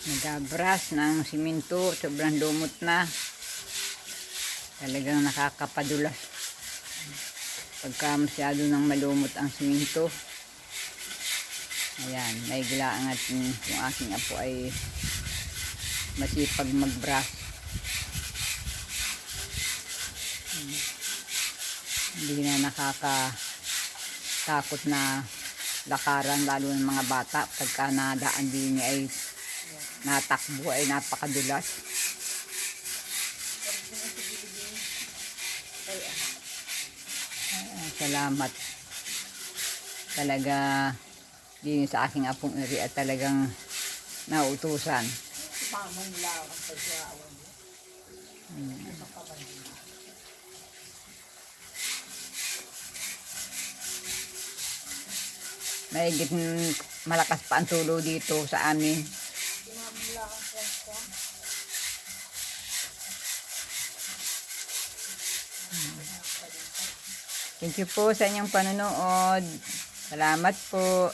Nagabras ng simento, sobrang lumot na. Talagang nakakapadulas pagka masyado nang malumot ang simento. Ayan, naigilaan at yung aking apo ay masipag magbras. Hindi na nakakatakot na lakaran, lalo ng mga bata pagka nadaan din ay natakbo ay napakadulas. Salamat talaga din sa aking apong iri at talagang nautusan. Mahigit malakas pa ang tulo dito sa amin. Thank you po sa inyong panonood. Salamat po.